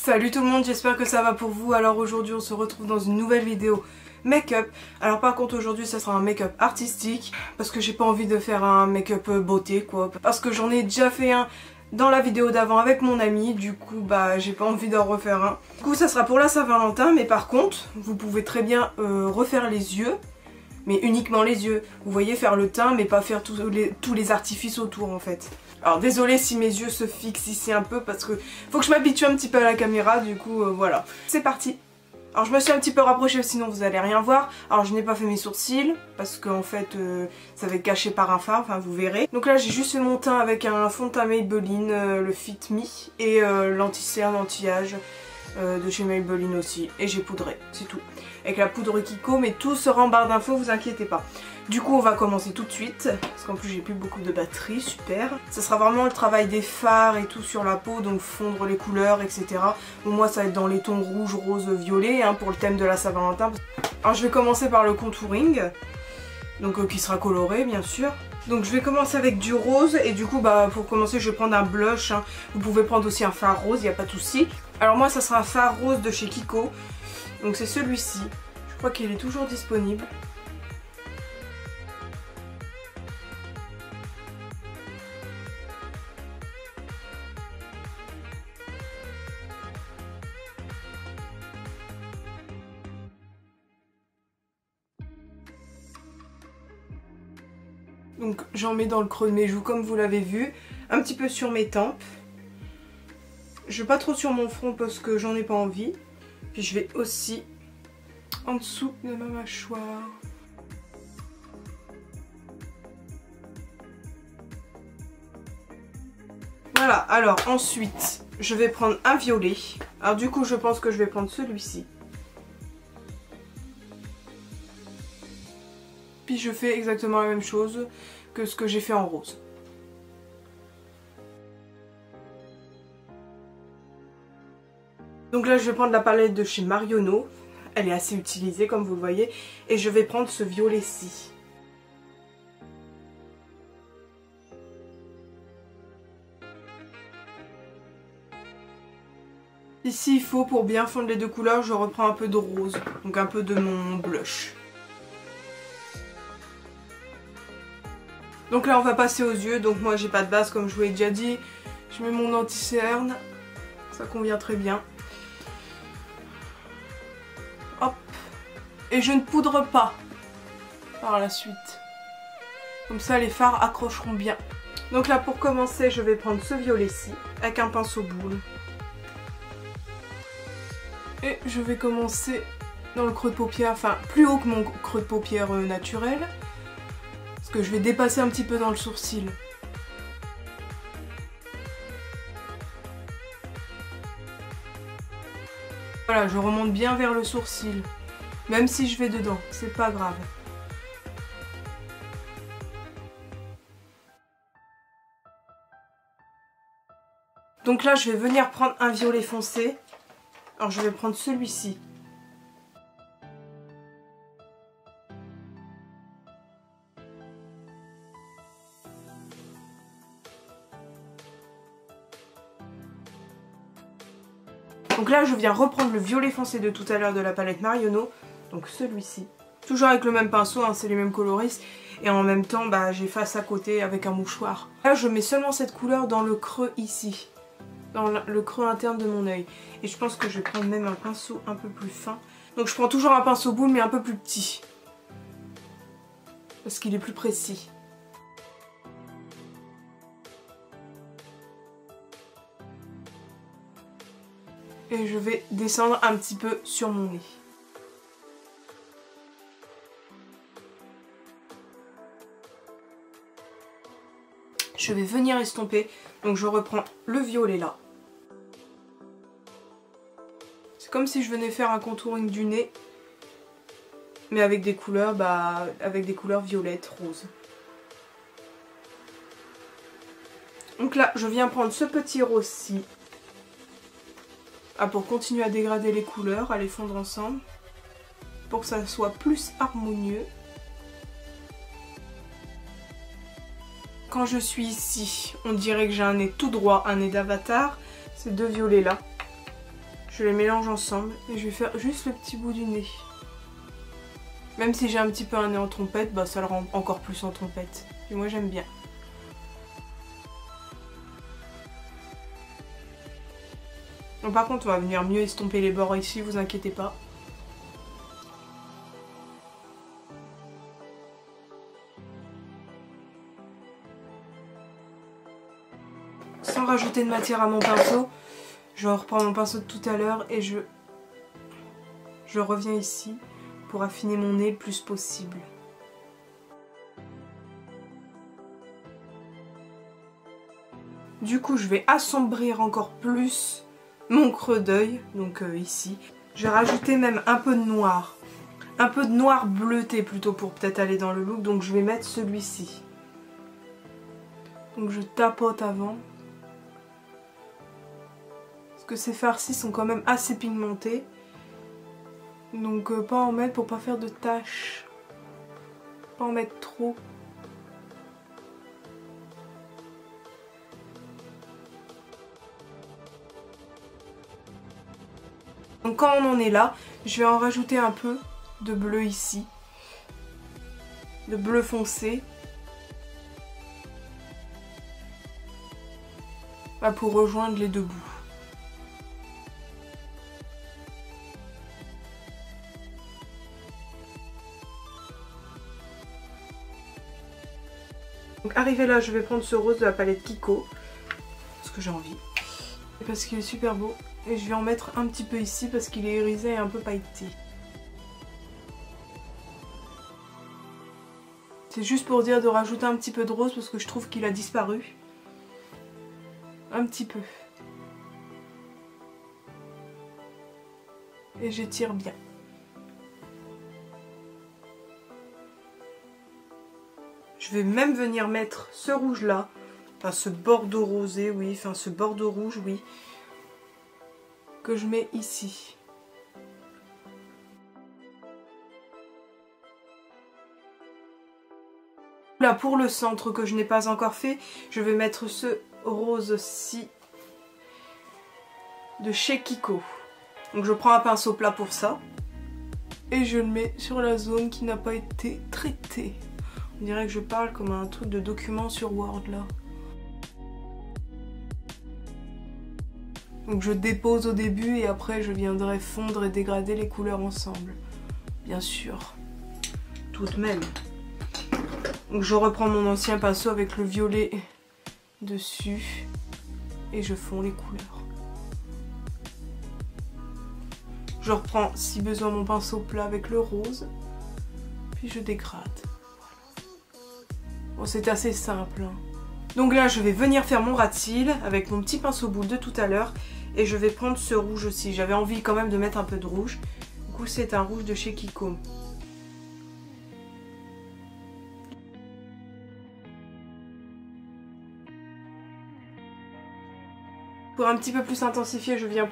Salut tout le monde, j'espère que ça va pour vous. Alors aujourd'hui on se retrouve dans une nouvelle vidéo make-up. Alors par contre aujourd'hui ça sera un make-up artistique parce que j'ai pas envie de faire un make-up beauté quoi. Parce que j'en ai déjà fait un dans la vidéo d'avant avec mon ami, du coup bah j'ai pas envie d'en refaire un. Du coup ça sera pour la Saint-Valentin, mais par contre vous pouvez très bien refaire les yeux. Mais uniquement les yeux. Vous voyez, faire le teint mais pas faire tous les artifices autour en fait. Alors désolée si mes yeux se fixent ici un peu parce que faut que je m'habitue un petit peu à la caméra, du coup voilà. C'est parti. Alors je me suis un petit peu rapprochée sinon vous allez rien voir. Alors je n'ai pas fait mes sourcils parce qu'en fait ça va être caché par un fard, enfin vous verrez. Donc là j'ai juste fait mon teint avec un fond de teint Maybelline, le Fit Me, et l'anti-cerne, anti-âge de chez Maybelline aussi. Et j'ai poudré, c'est tout. Avec la poudre Kiko, mais tout sera en barre d'infos, vous inquiétez pas. Du coup on va commencer tout de suite, parce qu'en plus j'ai plus beaucoup de batterie, super. Ça sera vraiment le travail des fards et tout sur la peau, donc fondre les couleurs, etc. Bon, moi ça va être dans les tons rouge, rose, violet, hein, pour le thème de la Saint-Valentin. Alors je vais commencer par le contouring, donc qui sera coloré bien sûr. Donc je vais commencer avec du rose, et du coup bah pour commencer je vais prendre un blush, hein. Vous pouvez prendre aussi un fard rose, il n'y a pas de souci. Alors moi ça sera un fard rose de chez Kiko, donc c'est celui-ci. Je crois qu'il est toujours disponible. Donc j'en mets dans le creux de mes joues comme vous l'avez vu, un petit peu sur mes tempes. Je vais pas trop sur mon front parce que j'en ai pas envie. Puis je vais aussi en dessous de ma mâchoire. Voilà, alors ensuite je vais prendre un violet. Alors du coup je pense que je vais prendre celui-ci. Puis je fais exactement la même chose que ce que j'ai fait en rose. Donc là je vais prendre la palette de chez Marionneau. Elle est assez utilisée comme vous le voyez. Et je vais prendre ce violet-ci. Ici il faut, pour bien fondre les deux couleurs, je reprends un peu de rose. Donc un peu de mon blush. Donc là on va passer aux yeux, donc moi j'ai pas de base comme je vous l'ai déjà dit. Je mets mon anti-cerne, ça convient très bien. Hop. Et je ne poudre pas par la suite. Comme ça les fards accrocheront bien. Donc là pour commencer je vais prendre ce violet-ci avec un pinceau boule. Et je vais commencer dans le creux de paupière, enfin plus haut que mon creux de paupière naturel. Que je vais dépasser un petit peu dans le sourcil. Voilà, je remonte bien vers le sourcil. Même si je vais dedans, c'est pas grave. Donc là, je vais venir prendre un violet foncé. Alors je vais prendre celui-ci. Donc là je viens reprendre le violet foncé de tout à l'heure de la palette Marionneau, donc celui-ci. Toujours avec le même pinceau, hein, c'est les mêmes coloristes. Et en même temps bah, j'efface à côté avec un mouchoir. Là je mets seulement cette couleur dans le creux ici, dans le creux interne de mon œil. Et je pense que je vais prendre même un pinceau un peu plus fin. Donc je prends toujours un pinceau boule mais un peu plus petit. Parce qu'il est plus précis. Et je vais descendre un petit peu sur mon nez. Je vais venir estomper, donc je reprends le violet là. C'est comme si je venais faire un contouring du nez, mais avec des couleurs, avec des couleurs violettes, roses. Donc là, je viens prendre ce petit rose-ci. Pour continuer à dégrader les couleurs, à les fondre ensemble, pour que ça soit plus harmonieux. Quand je suis ici, on dirait que j'ai un nez tout droit, un nez d'avatar. Ces deux violets là. Je les mélange ensemble et je vais faire juste le petit bout du nez. Même si j'ai un petit peu un nez en trompette, bah ça le rend encore plus en trompette. Et moi j'aime bien. Donc, par contre on va venir mieux estomper les bords ici, vous inquiétez pas. Sans rajouter de matière à mon pinceau, je reprends mon pinceau de tout à l'heure et je reviens ici pour affiner mon nez le plus possible. Du coup, je vais assombrir encore plus mon creux d'œil, donc ici. Je vais rajouter même un peu de noir. Un peu de noir bleuté plutôt pour peut-être aller dans le look, donc je vais mettre celui-ci. Donc je tapote avant. Parce que ces farcis sont quand même assez pigmentés. Donc pas en mettre pour pas faire de taches. Pas en mettre trop. Donc quand on en est là, je vais en rajouter un peu de bleu ici. De bleu foncé. Pour rejoindre les deux bouts. Donc arrivé là, je vais prendre ce rose de la palette Kiko, parce que j'ai envie, et parce qu'il est super beau, et je vais en mettre un petit peu ici parce qu'il est irisé et un peu pailleté. C'est juste pour dire de rajouter un petit peu de rose parce que je trouve qu'il a disparu. Un petit peu. Et j'étire bien. Je vais même venir mettre ce rouge là, enfin ce bordeaux rosé, oui, enfin ce bordeaux rouge, oui, que je mets ici. Là pour le centre que je n'ai pas encore fait, je vais mettre ce rose-ci de chez Kiko. Donc je prends un pinceau plat pour ça et je le mets sur la zone qui n'a pas été traitée. On dirait que je parle comme un truc de document sur Word là. Donc je dépose au début et après je viendrai fondre et dégrader les couleurs ensemble. Bien sûr. Tout de même. Donc je reprends mon ancien pinceau avec le violet dessus et je fonds les couleurs. Je reprends si besoin mon pinceau plat avec le rose, puis je dégrade. Bon, c'est assez simple. Hein. Donc là, je vais venir faire mon ras de cils avec mon petit pinceau boule de tout à l'heure. Et je vais prendre ce rouge aussi. J'avais envie quand même de mettre un peu de rouge. Du coup, c'est un rouge de chez Kiko. Pour un petit peu plus intensifier, je viens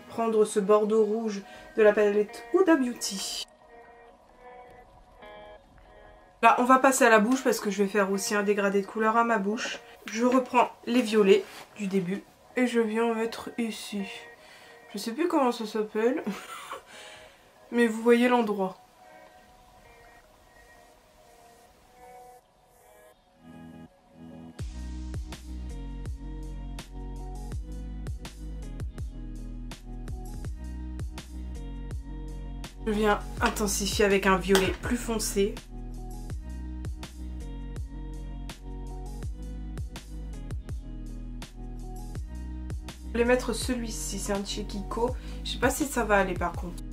prendre ce bordeaux rouge de la palette Huda Beauty. Là, on va passer à la bouche parce que je vais faire aussi un dégradé de couleur à ma bouche. Je reprends les violets du début et je viens mettre ici. Je sais plus comment ça s'appelle, mais vous voyez l'endroit. Je viens intensifier avec un violet plus foncé. Je vais mettre celui-ci, c'est un de chez Kiko. Je sais pas si ça va aller par contre.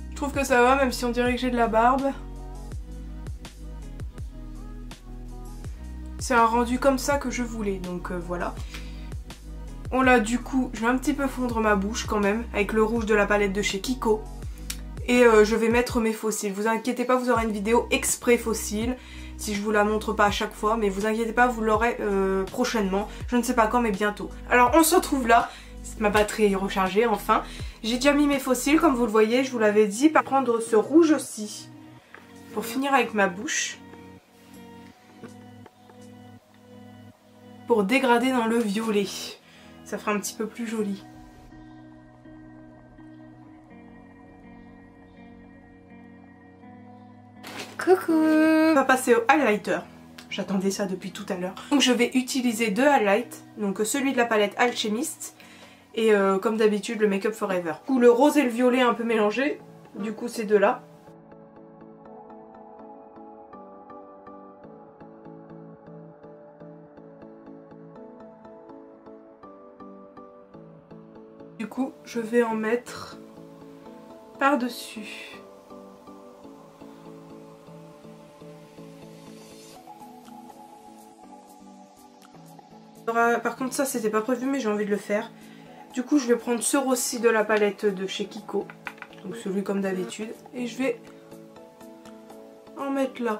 Je trouve que ça va même si on dirait que j'ai de la barbe. C'est un rendu comme ça que je voulais, donc voilà. On l'a du coup, je vais un petit peu fondre ma bouche quand même avec le rouge de la palette de chez Kiko. Et je vais mettre mes faux cils. Vous inquiétez pas, vous aurez une vidéo exprès faux cils. Si je vous la montre pas à chaque fois, mais vous inquiétez pas, vous l'aurez prochainement. Je ne sais pas quand, mais bientôt. Alors on se retrouve là. Ma batterie est rechargée enfin. J'ai déjà mis mes faux cils, comme vous le voyez, je vous l'avais dit. Par prendre ce rouge aussi. Pour finir avec ma bouche. pour dégrader dans le violet. Ça fera un petit peu plus joli. Coucou! On va passer au highlighter. J'attendais ça depuis tout à l'heure. Donc je vais utiliser deux highlights. Donc celui de la palette Alchemist et comme d'habitude le Make Up Forever. Du coup le rose et le violet un peu mélangés. Du coup ces deux là. Du coup je vais en mettre par-dessus. Par contre ça c'était pas prévu mais j'ai envie de le faire. Du coup je vais prendre ce rossi de la palette de chez Kiko. Donc celui comme d'habitude. Et je vais en mettre là.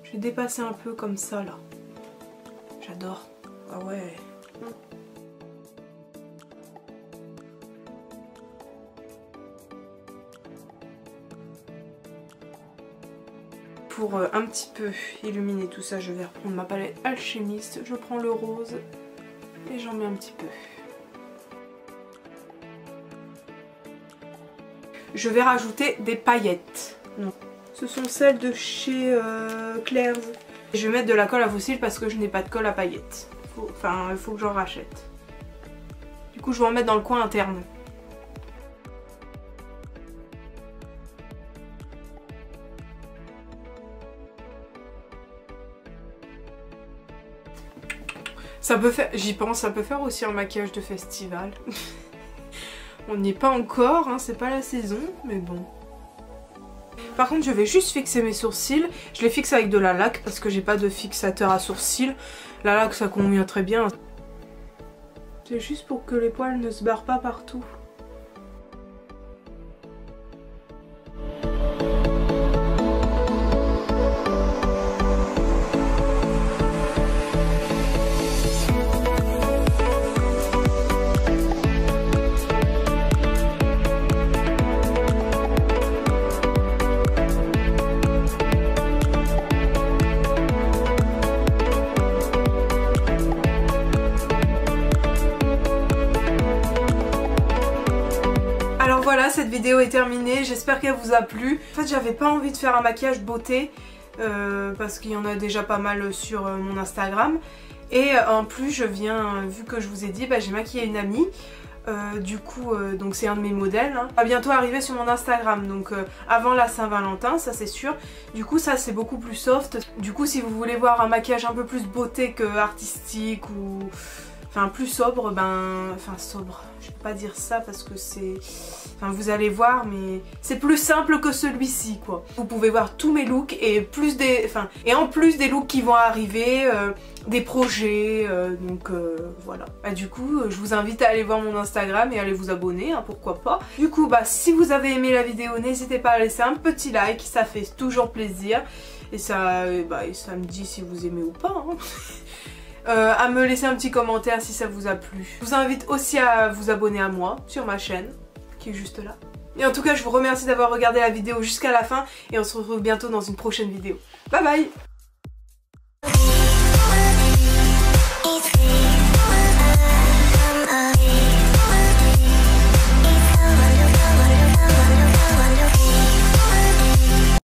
Je vais dépasser un peu comme ça là. J'adore. Ah ouais. Pour un petit peu illuminer tout ça, je vais reprendre ma palette Alchemist. Je prends le rose et j'en mets un petit peu. Je vais rajouter des paillettes. Non. Ce sont celles de chez Claire's. Je vais mettre de la colle à fossiles parce que je n'ai pas de colle à paillettes. Il faut que j'en rachète. Du coup, je vais en mettre dans le coin interne. Ça peut faire, j'y pense, ça peut faire aussi un maquillage de festival. On n'y est pas encore, hein, c'est pas la saison, mais bon. Par contre, je vais juste fixer mes sourcils. Je les fixe avec de la laque parce que j'ai pas de fixateur à sourcils. La laque, ça convient très bien. C'est juste pour que les poils ne se barrent pas partout. Voilà, cette vidéo est terminée, j'espère qu'elle vous a plu. En fait j'avais pas envie de faire un maquillage beauté parce qu'il y en a déjà pas mal sur mon Instagram. Et en plus je viens, vu que je vous ai dit, j'ai maquillé une amie. Du coup donc c'est un de mes modèles, hein. Va bientôt arriver sur mon Instagram, donc avant la Saint-Valentin, ça c'est sûr. Du coup ça c'est beaucoup plus soft. Du coup si vous voulez voir un maquillage un peu plus beauté que artistique ou... Enfin plus sobre, sobre, je peux pas dire ça parce que c'est... Enfin vous allez voir mais c'est plus simple que celui-ci quoi. Vous pouvez voir tous mes looks et plus des... Enfin, et en plus des looks qui vont arriver, des projets, donc voilà. Du coup je vous invite à aller voir mon Instagram et à aller vous abonner, hein, pourquoi pas. Du coup si vous avez aimé la vidéo, n'hésitez pas à laisser un petit like, ça fait toujours plaisir. Et ça, ça me dit si vous aimez ou pas, hein. À me laisser un petit commentaire si ça vous a plu. Je vous invite aussi à vous abonner à moi sur ma chaîne qui est juste là. Et en tout cas je vous remercie d'avoir regardé la vidéo jusqu'à la fin et on se retrouve bientôt dans une prochaine vidéo. Bye bye!